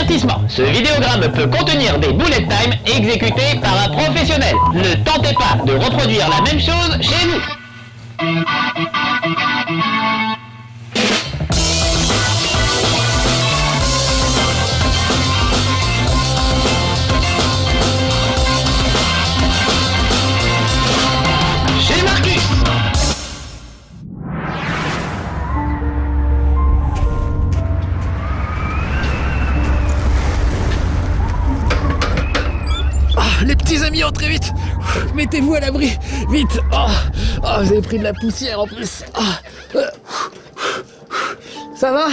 Avertissement, ce vidéogramme peut contenir des bullet time exécutés par un professionnel. Ne tentez pas de reproduire la même chose chez vous. Chez Marcus. Les petits amis, entrez vite. Mettez-vous à l'abri, vite. Vous avez pris de la poussière en plus. Ça va?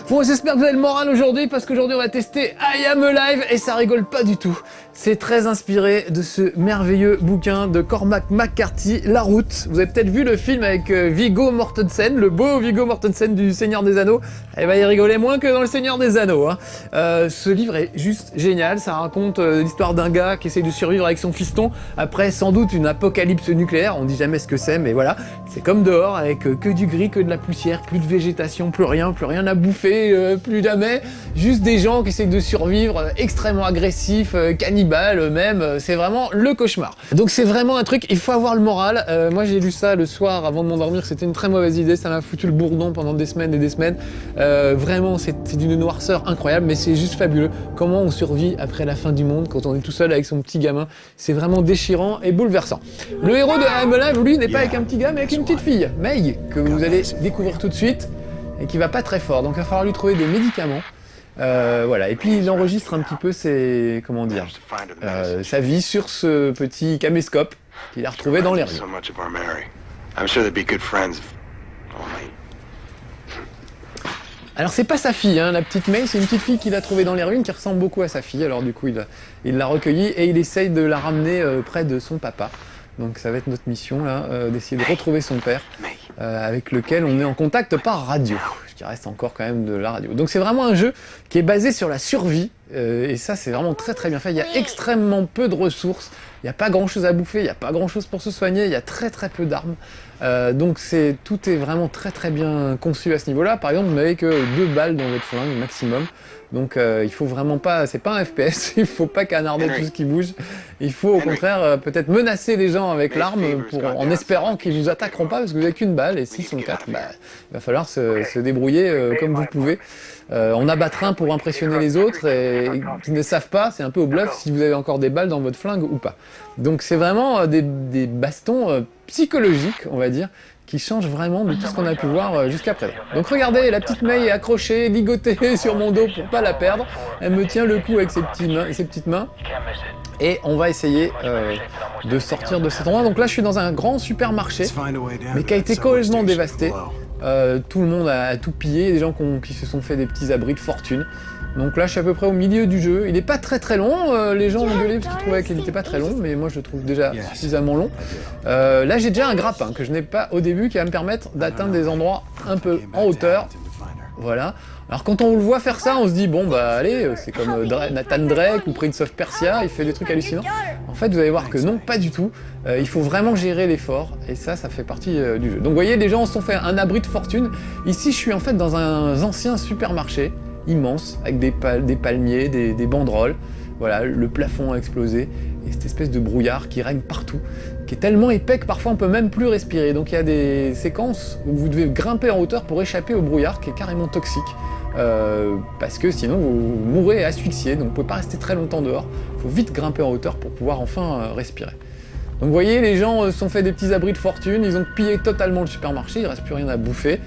Bon, j'espère que vous avez le moral aujourd'hui parce qu'aujourd'hui on va tester I Am Alive et ça rigole pas du tout. C'est très inspiré de ce merveilleux bouquin de Cormac McCarthy, La Route. Vous avez peut-être vu le film avec Viggo Mortensen, le beau Viggo Mortensen du Seigneur des Anneaux. Eh ben, il rigolait moins que dans le Seigneur des Anneaux. Ce livre est juste génial. Ça raconte l'histoire d'un gars qui essaie de survivre avec son fiston après sans doute une apocalypse nucléaire. On dit jamais ce que c'est, mais voilà. C'est comme dehors avec que du gris, que de la poussière, plus de végétation, plus rien à bouffer, plus jamais. Juste des gens qui essaient de survivre, extrêmement agressifs, cannibales même. C'est vraiment le cauchemar. Donc c'est vraiment un truc, il faut avoir le moral. Moi j'ai lu ça le soir avant de m'endormir, c'était une très mauvaise idée, ça m'a foutu le bourdon pendant des semaines et des semaines. Vraiment c'est d'une noirceur incroyable, mais c'est juste fabuleux. Comment on survit après la fin du monde quand on est tout seul avec son petit gamin. C'est vraiment déchirant et bouleversant. Le héros de I Am Alive, lui, n'est pas avec un petit gars, mais avec une petite fille, May, que vous allez découvrir tout de suite et qui va pas très fort. Donc il va falloir lui trouver des médicaments. Voilà, et puis il enregistre un petit peu ses, comment dire, sa vie sur ce petit caméscope qu'il a retrouvé dans les rues. Alors c'est pas sa fille, hein, la petite May, c'est une petite fille qu'il a trouvée dans les ruines qui ressemble beaucoup à sa fille. Alors du coup il l'a recueillie et il essaye de la ramener près de son papa. Donc ça va être notre mission là, d'essayer de retrouver son père, avec lequel on est en contact par radio. Qui reste encore quand même de la radio. Donc c'est vraiment un jeu qui est basé sur la survie, et ça c'est vraiment très bien fait. Il y a extrêmement peu de ressources, il n'y a pas grand chose à bouffer, il n'y a pas grand chose pour se soigner, il y a très peu d'armes. Donc tout est vraiment très bien conçu à ce niveau-là. Par exemple, vous n'avez que 2 balles dans votre flingue maximum. Donc il faut vraiment pas, c'est pas un FPS, il faut pas canarder tout ce qui bouge. Il faut au contraire peut-être menacer les gens avec l'arme en espérant qu'ils vous attaqueront pas parce que vous n'avez qu'une balle et s'ils sont 4, il va falloir se débrouiller comme vous pouvez. En abattre un pour impressionner les autres et qui ne savent pas, c'est un peu au bluff si vous avez encore des balles dans votre flingue ou pas. Donc c'est vraiment des bastons psychologiques, on va dire, qui change vraiment de tout ce qu'on a pu voir jusqu'à présent. Donc regardez, la petite May est accrochée, ligotée sur mon dos pour pas la perdre. Elle me tient le cou avec ses petites mains. Et on va essayer de sortir de cet endroit. Donc là, je suis dans un grand supermarché, mais qui a été complètement dévasté. Tout le monde a tout pillé, des gens qui se sont fait des petits abris de fortune. Donc là, je suis à peu près au milieu du jeu. Il n'est pas très long. Les gens ont gueulé parce qu'ils trouvaient qu'il n'était pas très long, mais moi je le trouve déjà suffisamment long. Là, j'ai déjà un grappin que je n'ai pas au début qui va me permettre d'atteindre des endroits un peu en hauteur. Voilà. Alors quand on le voit faire ça, on se dit bon bah allez, c'est comme Nathan Drake ou Prince of Persia, il fait des trucs hallucinants. En fait, vous allez voir que non, pas du tout. Il faut vraiment gérer l'effort et ça fait partie du jeu. Donc vous voyez, les gens se sont fait un abri de fortune. Ici, je suis en fait dans un ancien supermarché immense avec des palmiers, des banderoles. Voilà, le plafond a explosé et cette espèce de brouillard qui règne partout, qui est tellement épais que parfois on peut même plus respirer. Donc il y a des séquences où vous devez grimper en hauteur pour échapper au brouillard qui est carrément toxique, parce que sinon vous mourrez asphyxié, donc vous pouvez pas rester très longtemps dehors. Il faut vite grimper en hauteur pour pouvoir enfin respirer. Donc vous voyez, les gens se sont fait des petits abris de fortune, ils ont pillé totalement le supermarché, il reste plus rien à bouffer.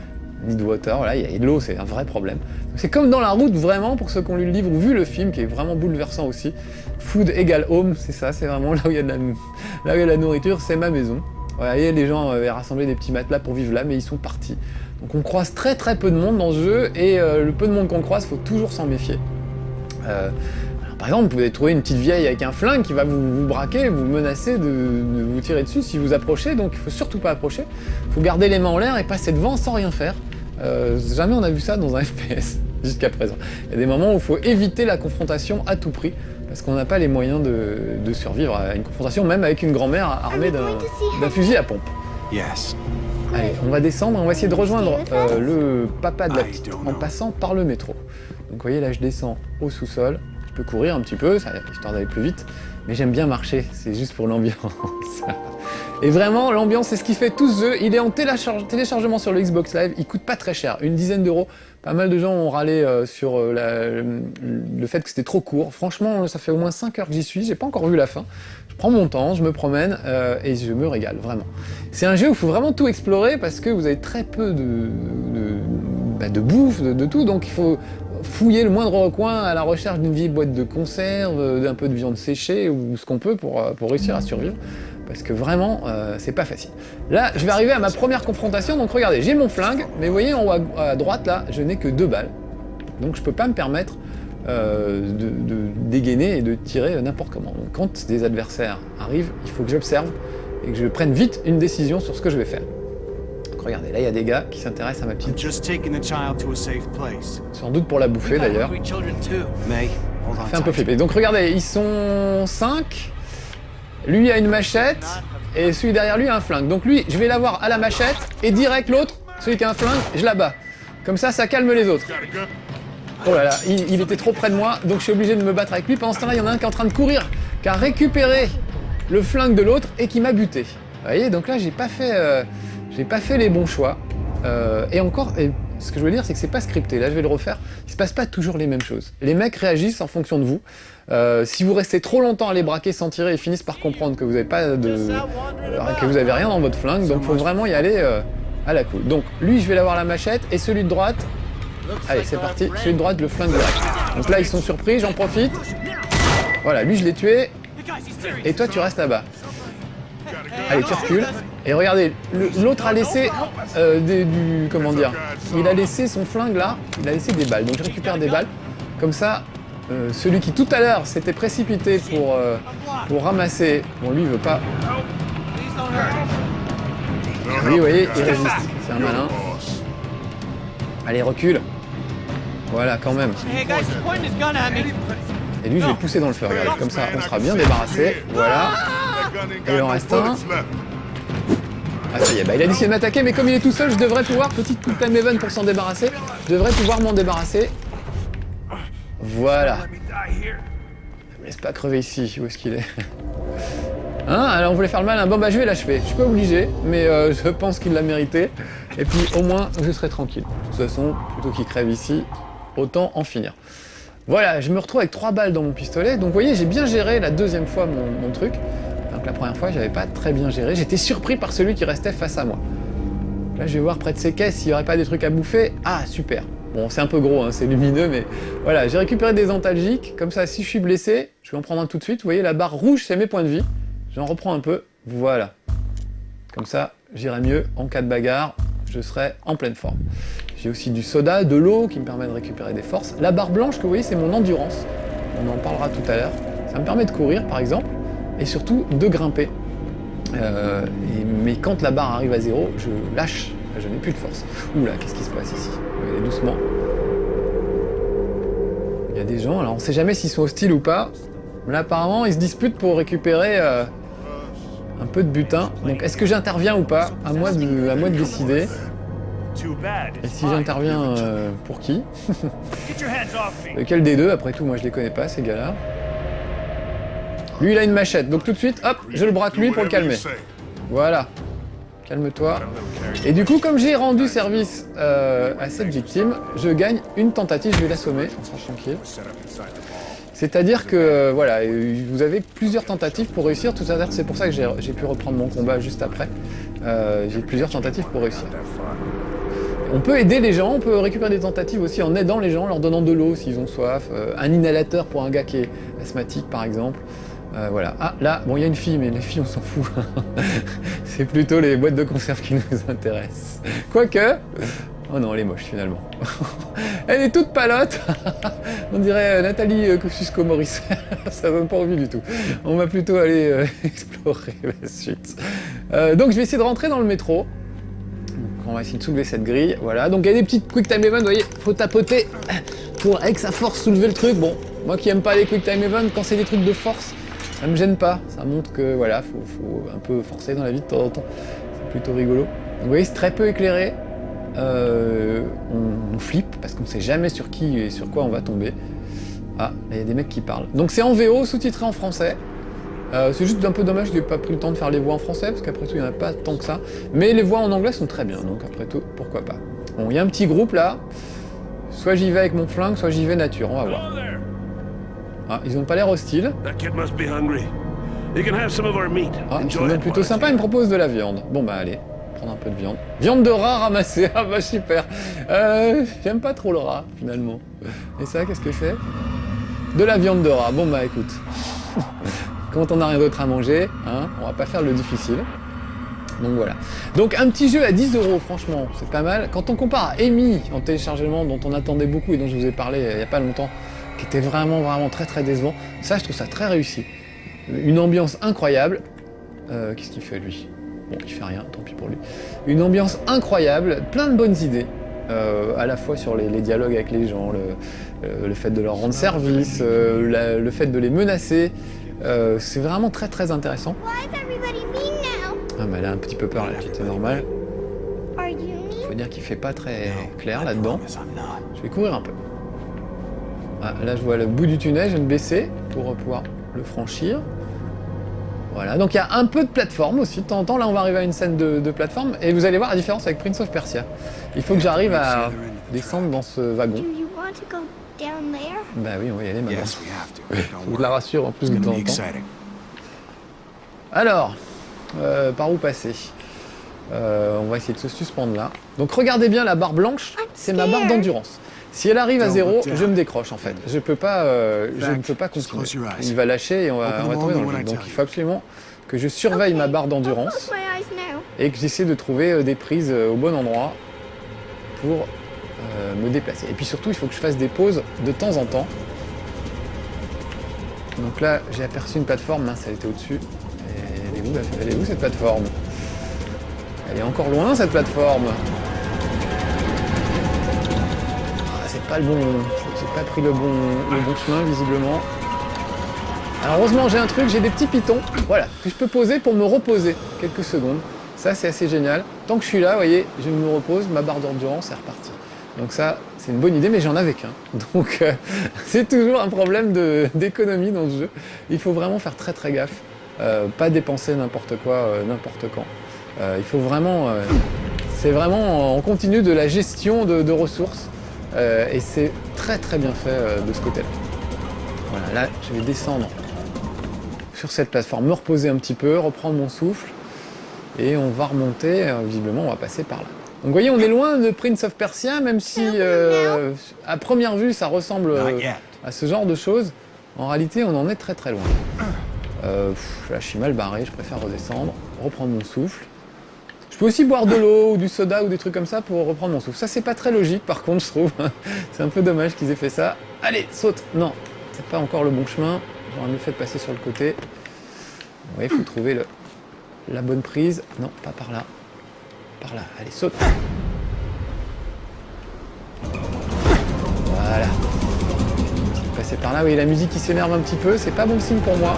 Ni de water, voilà, il y a de l'eau, c'est un vrai problème. C'est comme dans La Route, vraiment, pour ceux qui ont lu le livre ou vu le film, qui est vraiment bouleversant aussi. Food égale home, c'est ça, c'est vraiment là où il y a de la nourriture, c'est ma maison. Voilà, et les gens avaient rassemblé des petits matelas pour vivre là, mais ils sont partis. Donc on croise très peu de monde dans ce jeu, et le peu de monde qu'on croise, il faut toujours s'en méfier. Par exemple, vous pouvez trouver une petite vieille avec un flingue qui va vous braquer, vous menacer de vous tirer dessus si vous approchez, donc il faut surtout pas approcher. Il faut garder les mains en l'air et passer devant sans rien faire. Jamais on a vu ça dans un FPS jusqu'à présent. Il y a des moments où il faut éviter la confrontation à tout prix, parce qu'on n'a pas les moyens de survivre à une confrontation, même avec une grand-mère armée d'un fusil à pompe. Allez, on va descendre, on va essayer de rejoindre le papa de la petite en passant par le métro. Donc vous voyez là je descends au sous-sol, je peux courir un petit peu, histoire d'aller plus vite, mais j'aime bien marcher, c'est juste pour l'ambiance. Et vraiment l'ambiance c'est ce qui fait tout ce jeu, il est en téléchargement sur le Xbox Live, il coûte pas très cher, une dizaine d'euros. Pas mal de gens ont râlé sur le fait que c'était trop court, franchement ça fait au moins 5 heures que j'y suis, j'ai pas encore vu la fin. Je prends mon temps, je me promène et je me régale, vraiment. C'est un jeu où il faut vraiment tout explorer parce que vous avez très peu de bouffe, de tout, donc il faut fouiller le moindre recoin à la recherche d'une vieille boîte de conserve, d'un peu de viande séchée ou ce qu'on peut pour réussir à survivre. Parce que vraiment, c'est pas facile. Là, je vais arriver à ma première confrontation, donc regardez, j'ai mon flingue, mais vous voyez en haut à droite là, je n'ai que 2 balles. Donc je peux pas me permettre de dégainer et de tirer n'importe comment. Donc quand des adversaires arrivent, il faut que j'observe et que je prenne vite une décision sur ce que je vais faire. Donc regardez, là il y a des gars qui s'intéressent à ma petite... Sans doute pour la bouffer d'ailleurs. Ça fait un peu flipper. Donc regardez, ils sont 5. Lui a une machette et celui derrière lui a un flingue. Donc lui, je vais l'avoir à la machette et direct l'autre, celui qui a un flingue, je l'abats. Comme ça calme les autres. Oh là là, il était trop près de moi, donc je suis obligé de me battre avec lui. Pendant ce temps-là, il y en a un qui est en train de courir, qui a récupéré le flingue de l'autre et qui m'a buté. Vous voyez, donc là, j'ai pas fait les bons choix. Et encore, ce que je veux dire, c'est que c'est pas scripté. Là, je vais le refaire. Il se passe pas toujours les mêmes choses. Les mecs réagissent en fonction de vous. Si vous restez trop longtemps à les braquer sans tirer, ils finissent par comprendre que vous avez pas que vous avez rien dans votre flingue. Donc, faut vraiment y aller à la cool. Donc, lui, je vais l'avoir la machette et celui de droite. Allez, c'est parti. Celui de droite, le flingue direct. Donc là, ils sont surpris. J'en profite. Voilà, lui, je l'ai tué. Et toi, tu restes là-bas. Allez, tu recules. Et regardez, l'autre a laissé comment dire, il a laissé son flingue là, il a laissé des balles. Donc je récupère des balles. Comme ça, celui qui tout à l'heure s'était précipité pour ramasser, bon lui il veut pas. Lui, vous voyez, il résiste. C'est un malin. Allez, recule. Voilà, quand même. Et lui, je vais le pousser dans le feu. Regardez, comme ça, on sera bien débarrassé. Voilà. Et il en reste un. Ah ça y est, bah, il a décidé de m'attaquer, mais comme il est tout seul, je devrais pouvoir, petite quick time event pour s'en débarrasser, je devrais pouvoir m'en débarrasser. Voilà. Ne me laisse pas crever ici, où est-ce qu'il est, Hein, alors on voulait faire le mal, hein. Bon bah je vais l'achever, je suis pas obligé, mais je pense qu'il l'a mérité. Et puis au moins, je serai tranquille. De toute façon, plutôt qu'il crève ici, autant en finir. Voilà, je me retrouve avec 3 balles dans mon pistolet, donc vous voyez, j'ai bien géré la deuxième fois mon truc. Donc la première fois, j'avais pas très bien géré. J'étais surpris par celui qui restait face à moi. Là, je vais voir près de ces caisses s'il n'y aurait pas des trucs à bouffer. Ah, super. Bon, c'est un peu gros, hein, c'est lumineux, mais voilà. J'ai récupéré des antalgiques. Comme ça, si je suis blessé, je vais en prendre un tout de suite. Vous voyez, la barre rouge, c'est mes points de vie. J'en reprends un peu. Voilà. Comme ça, j'irai mieux en cas de bagarre. Je serai en pleine forme. J'ai aussi du soda, de l'eau qui me permet de récupérer des forces. La barre blanche que vous voyez, c'est mon endurance. On en parlera tout à l'heure. Ça me permet de courir, par exemple. Et surtout de grimper. Mais quand la barre arrive à 0, je lâche, je n'ai plus de force. Oula, qu'est-ce qui se passe ici? Allez, doucement. Il y a des gens, alors on ne sait jamais s'ils sont hostiles ou pas. Là apparemment ils se disputent pour récupérer un peu de butin. Donc est-ce que j'interviens ou pas? À moi de décider. Et si j'interviens, pour qui? Lequel des deux? Après tout, moi je les connais pas ces gars-là. Lui, il a une machette, donc tout de suite, hop, je le braque lui pour le calmer. Voilà. Calme-toi. Et du coup, comme j'ai rendu service à cette victime, je gagne une tentative, je vais l'assommer, on sera tranquille. C'est-à-dire que, voilà, vous avez plusieurs tentatives pour réussir, tout à l'heure, c'est pour ça que j'ai pu reprendre mon combat juste après. J'ai plusieurs tentatives pour réussir. On peut aider les gens, on peut récupérer des tentatives aussi en aidant les gens, en leur donnant de l'eau s'ils ont soif, un inhalateur pour un gars qui est asthmatique par exemple. Voilà. Ah, là, bon, il y a une fille, mais les filles, on s'en fout. C'est plutôt les boîtes de conserve qui nous intéressent. Quoique... Oh non, elle est moche, finalement. Elle est toute palote. On dirait Nathalie Kosciusko-Morizet. Ça donne pas envie du tout. On va plutôt aller explorer la suite. Donc, je vais essayer de rentrer dans le métro. Donc, on va essayer de soulever cette grille. Voilà. Donc, il y a des petites quick time events, vous voyez. Faut tapoter pour, avec sa force, soulever le truc. Bon, moi qui aime pas les quick time events, quand c'est des trucs de force, ça me gêne pas, ça montre que voilà, faut un peu forcer dans la vie de temps en temps. C'est plutôt rigolo. Donc, vous voyez, c'est très peu éclairé. on flippe parce qu'on ne sait jamais sur qui et sur quoi on va tomber. Ah, il y a des mecs qui parlent. Donc c'est en VO, sous-titré en français. C'est juste un peu dommage que j'ai pas pris le temps de faire les voix en français, parce qu'après tout, il n'y en a pas tant que ça. Mais les voix en anglais sont très bien, donc après tout, pourquoi pas. Bon, il y a un petit groupe là. Soit j'y vais avec mon flingue, soit j'y vais nature, on va voir. Ah, ils ont pas l'air hostiles. Ah, ils sont même plutôt sympas, ils me proposent de la viande. Bon bah allez, prendre un peu de viande. Viande de rat ramassée, ah bah super. J'aime pas trop le rat, finalement. Et ça, qu'est-ce que c'est? De la viande de rat, bon bah écoute. Quand on n'a rien d'autre à manger, hein, on va pas faire le difficile. Donc voilà. Donc un petit jeu à 10 €, franchement, c'est pas mal. Quand on compare à Amy en téléchargement, dont on attendait beaucoup et dont je vous ai parlé il y a pas longtemps, qui était vraiment très décevant, ça je trouve ça très réussi. Une ambiance incroyable. Qu'est-ce qu'il fait lui? Bon, il fait rien, tant pis pour lui. Une ambiance incroyable, plein de bonnes idées. À la fois sur les dialogues avec les gens, le fait de leur rendre service, le fait de les menacer. C'est vraiment très intéressant. Ah mais elle a un petit peu peur la petite, c'est normal. Faut dire qu'il fait pas très clair là-dedans. Je vais courir un peu. Ah, là je vois le bout du tunnel, je vais me baisser pour pouvoir le franchir. Voilà, donc il y a un peu de plateforme aussi, de temps en temps. Là on va arriver à une scène de plateforme et vous allez voir la différence avec Prince of Persia. Il faut que j'arrive à descendre dans ce wagon. Bah oui, on va y aller maintenant. Je vous la rassure en plus de temps en temps. Alors, par où passer? On va essayer de se suspendre là. Donc regardez bien la barre blanche, c'est ma barre d'endurance. Si elle arrive à 0, je me décroche en fait. Je ne peux pas continuer. Il va lâcher et on va tomber dans le vide. Donc il faut absolument que je surveille ma barre d'endurance et que j'essaie de trouver des prises au bon endroit pour me déplacer. Et puis surtout, il faut que je fasse des pauses de temps en temps. Donc là, j'ai aperçu une plateforme, mince, elle était au-dessus. Elle est où cette plateforme? Elle est encore loin cette plateforme. Ah, c'est pas le bon. J'ai pas pris le bon chemin visiblement. Alors heureusement j'ai un truc, j'ai des petits pitons, voilà, que je peux poser pour me reposer quelques secondes. Ça c'est assez génial. Tant que je suis là, vous voyez, je me repose, ma barre d'endurance est repartie. Donc ça, c'est une bonne idée, mais j'en avais qu'un. Donc c'est toujours un problème d'économie dans ce jeu. Il faut vraiment faire très gaffe. Pas dépenser n'importe quoi, n'importe quand. Il faut vraiment... c'est vraiment en continu de la gestion de ressources. Et c'est très bien fait de ce côté-là. Voilà, là, je vais descendre sur cette plateforme, me reposer un petit peu, reprendre mon souffle. Et on va remonter, visiblement, on va passer par là. Donc vous voyez, on est loin de Prince of Persia, même si à première vue, ça ressemble à ce genre de choses. En réalité, on en est très loin. Là, je suis mal barré, je préfère redescendre, reprendre mon souffle. Je peux aussi boire de l'eau ou du soda ou des trucs comme ça pour reprendre mon souffle. Ça, c'est pas très logique, par contre, je trouve. C'est un peu dommage qu'ils aient fait ça. Allez, saute! Non, c'est pas encore le bon chemin. J'aurais mieux fait de passer sur le côté. Oui, il faut trouver la bonne prise. Non, pas par là. Par là, allez, saute! Voilà. Passer par là, oui, la musique qui s'énerve un petit peu, c'est pas bon signe pour moi.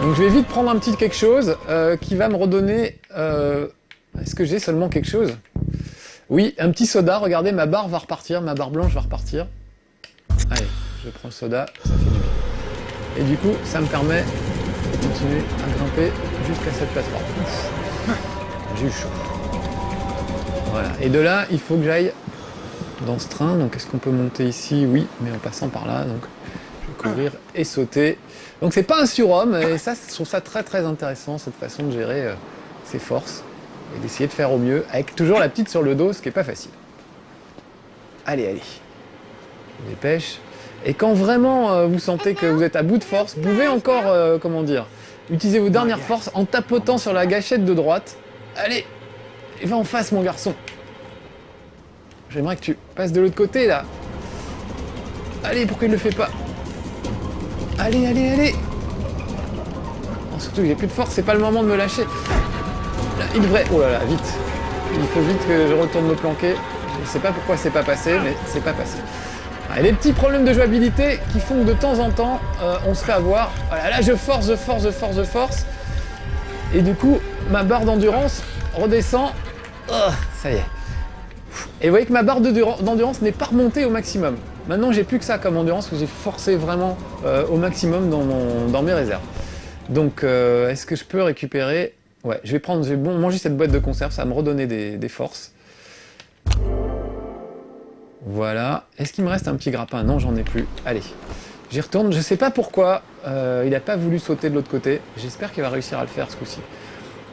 Donc je vais vite prendre un petit quelque chose qui va me redonner... Est-ce que j'ai seulement quelque chose? Oui, un petit soda, regardez, ma barre va repartir, ma barre blanche va repartir. Allez, je prends le soda, ça fait du bien. Et du coup, ça me permet de continuer à grimper jusqu'à cette plateforme. J'ai eu chaud. Voilà, et de là, il faut que j'aille dans ce train. Donc est-ce qu'on peut monter ici? Oui, mais en passant par là, donc je vais courir et sauter. Donc c'est pas un surhomme, et ça, je trouve ça très intéressant, cette façon de gérer ses forces, et d'essayer de faire au mieux, avec toujours la petite sur le dos, ce qui est pas facile. Allez, je me dépêche. Et quand vraiment vous sentez que vous êtes à bout de force, vous pouvez encore, comment dire, utiliser vos dernières forces en tapotant sur la gâchette de droite. Allez, et va en face mon garçon. J'aimerais que tu passes de l'autre côté là. Allez, pourquoi il ne le fait pas? Allez. Oh, surtout que j'ai plus de force, c'est pas le moment de me lâcher. Là, il devrait... Oh là là, vite. Il faut vite que je retourne me planquer. Je sais pas pourquoi c'est pas passé, mais c'est pas passé. Ah, et les petits problèmes de jouabilité qui font que de temps en temps, on se fait avoir. Voilà, là je force. Et du coup, ma barre d'endurance redescend. Oh, ça y est. Et vous voyez que ma barre d'endurance n'est pas remontée au maximum. Maintenant, j'ai plus que ça comme endurance, que j'ai forcé vraiment au maximum dans mes réserves. Donc, est-ce que je peux récupérer... Ouais, je vais manger cette boîte de conserve, ça va me redonner des forces. Voilà. Est-ce qu'il me reste un petit grappin? Non, j'en ai plus. Allez, j'y retourne. Je sais pas pourquoi il n'a pas voulu sauter de l'autre côté. J'espère qu'il va réussir à le faire ce coup-ci.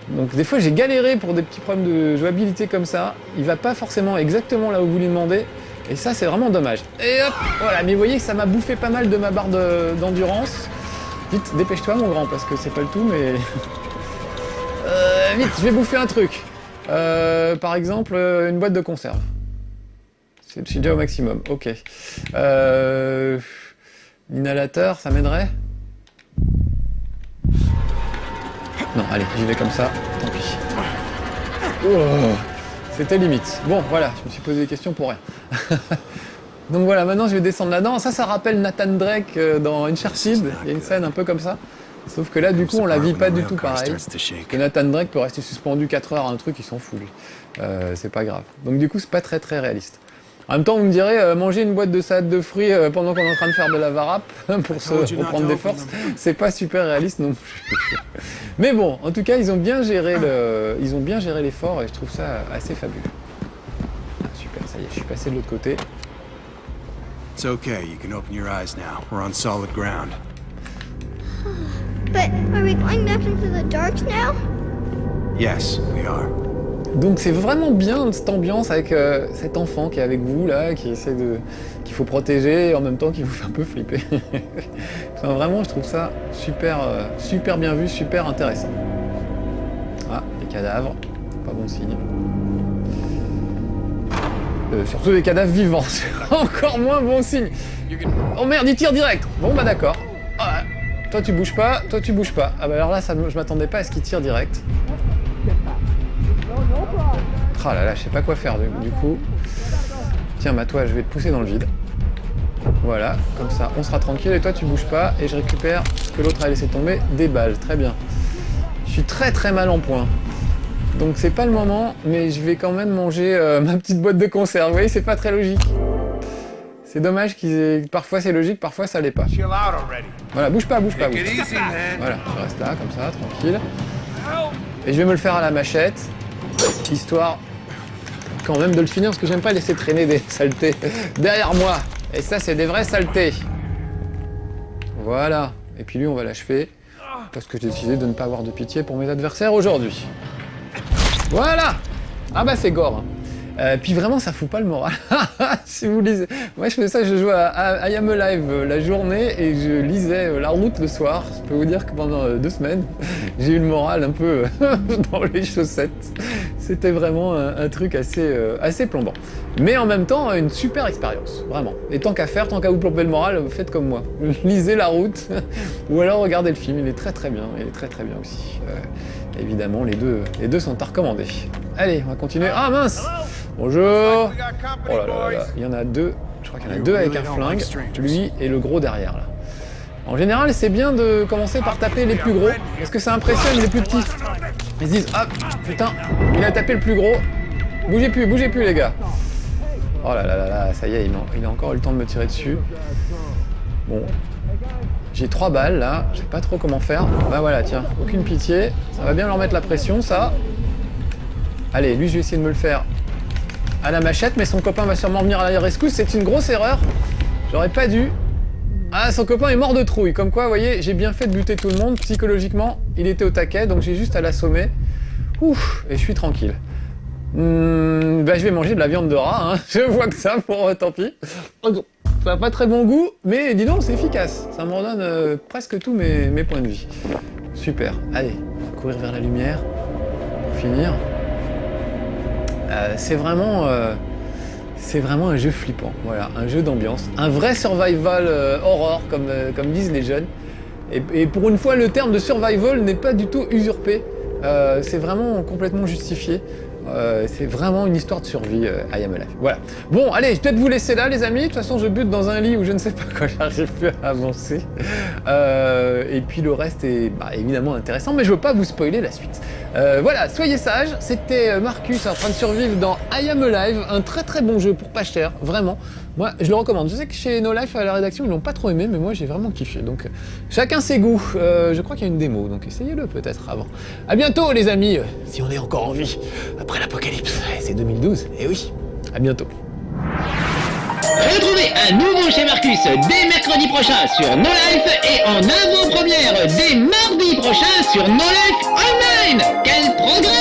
Donc des fois j'ai galéré pour des petits problèmes de jouabilité comme ça. Il va pas forcément exactement là où vous lui demandez. Et ça c'est vraiment dommage. Et hop, voilà. Mais vous voyez que ça m'a bouffé pas mal de ma barre d'endurance. Vite, dépêche-toi mon grand, parce que c'est pas le tout, mais... vite, je vais bouffer un truc. Par exemple, une boîte de conserve. Je suis déjà au maximum, ok. L'inhalateur, ça m'aiderait? Non, allez, j'y vais comme ça, tant pis. Oh, c'était limite. Bon, voilà, je me suis posé des questions pour rien. Donc voilà, maintenant je vais descendre là-dedans. Ça rappelle Nathan Drake dans Uncharted. Il y a une scène un peu comme ça. Sauf que là, du coup, on la vit pas du tout pareil. Parce que Nathan Drake peut rester suspendu 4 heures à un truc, il s'en fout, lui. C'est pas grave. Donc du coup, c'est pas très réaliste. En même temps, vous me direz, manger une boîte de salade de fruits pendant qu'on est en train de faire de la varap pour se reprendre des forces, c'est pas super réaliste non plus. Mais bon, en tout cas, ils ont bien géré l'effort et je trouve ça assez fabuleux. Ah, super, ça y est, je suis passé de l'autre côté. It's okay, you can open your eyes now. We're on solid ground. But are we going back into the dark now? Yes, we are. Donc c'est vraiment bien cette ambiance avec cet enfant qui est avec vous là, qu'il faut protéger et en même temps qui vous fait un peu flipper. Enfin, vraiment je trouve ça super bien vu, super intéressant. Ah, des cadavres, pas bon signe. Surtout des cadavres vivants, c'est encore moins bon signe. Oh merde, il tire direct. Bon bah d'accord. Ah, toi tu bouges pas, toi tu bouges pas. Ah bah alors là je m'attendais pas à ce qu'il tire direct. Ah là là, je sais pas quoi faire du coup. Tiens, bah toi, je vais te pousser dans le vide. Voilà, comme ça, on sera tranquille. Et toi, tu bouges pas. Et je récupère ce que l'autre a laissé tomber, des balles. Très bien. Je suis très mal en point. Donc c'est pas le moment, mais je vais quand même manger ma petite boîte de conserve. Vous voyez, c'est pas très logique. C'est dommage parfois c'est logique, parfois ça l'est pas. Voilà, bouge pas. Voilà, je reste là, comme ça, tranquille. Et je vais me le faire à la machette, histoire quand même de le finir, parce que j'aime pas laisser traîner des saletés derrière moi. Et ça, c'est des vraies saletés. Voilà. Et puis lui, on va l'achever, parce que j'ai décidé de ne pas avoir de pitié pour mes adversaires aujourd'hui. Voilà. Ah bah c'est gore. Puis vraiment, ça fout pas le moral. Si vous lisez... Moi, je fais ça, je joue à I Am Alive la journée et je lisais La Route le soir. Je peux vous dire que pendant 2 semaines, j'ai eu le moral un peu dans les chaussettes. C'était vraiment un truc assez plombant. Mais en même temps, une super expérience, vraiment. Et tant qu'à vous plomber le moral, faites comme moi. Lisez La Route ou alors regardez le film. Il est très bien. Il est très bien aussi. Évidemment, les deux sont à recommander. Allez, on va continuer. Ah mince! Bonjour! Oh là là, il y en a 2. Je crois qu'il y en a 2 avec un flingue. Lui et le gros derrière là. En général, c'est bien de commencer par taper les plus gros, parce que ça impressionne les plus petits. Ils se disent, ah putain, il a tapé le plus gros. Bougez plus les gars. Oh là là, ça y est, il a encore eu le temps de me tirer dessus. Bon. J'ai 3 balles là, je sais pas trop comment faire. Bah voilà, tiens, aucune pitié. Ça va bien leur mettre la pression, ça. Allez, lui, je vais essayer de me le faire à la machette, mais son copain va sûrement venir à la rescousse. C'est une grosse erreur. J'aurais pas dû. Ah, son copain est mort de trouille. Comme quoi, vous voyez, j'ai bien fait de buter tout le monde. Psychologiquement, il était au taquet, donc j'ai juste à l'assommer. Ouf, et je suis tranquille. Bah, je vais manger de la viande de rat, hein. Je vois que ça, pour tant pis. Ça n'a pas très bon goût, mais dis donc, c'est efficace. Ça me redonne presque tous mes points de vie. Super. Allez, on va courir vers la lumière pour finir. C'est vraiment un jeu flippant. Voilà, un jeu d'ambiance. Un vrai survival horror, comme disent les jeunes. Et pour une fois, le terme de survival n'est pas du tout usurpé. C'est vraiment complètement justifié. C'est vraiment une histoire de survie, I Am Alive. Voilà. Bon, allez, je vais peut-être vous laisser là, les amis. De toute façon, je bute dans un lit où je ne sais pas quoi, j'arrive plus à avancer. Et puis le reste est évidemment intéressant, mais je veux pas vous spoiler la suite. Voilà, soyez sages. C'était Marcus en train de survivre dans I Am Alive, un très très bon jeu pour pas cher, vraiment. Moi, je le recommande. Je sais que chez No Life, à la rédaction, ils l'ont pas trop aimé, mais moi, j'ai vraiment kiffé. Donc, chacun ses goûts. Je crois qu'il y a une démo, donc essayez-le peut-être avant. À bientôt, les amis, si on est encore en vie après l'apocalypse. C'est 2012, et oui. À bientôt. Retrouvez un nouveau chez Marcus dès mercredi prochain sur No Life et en avant-première dès mardi prochain sur No Life Online. Quel progrès!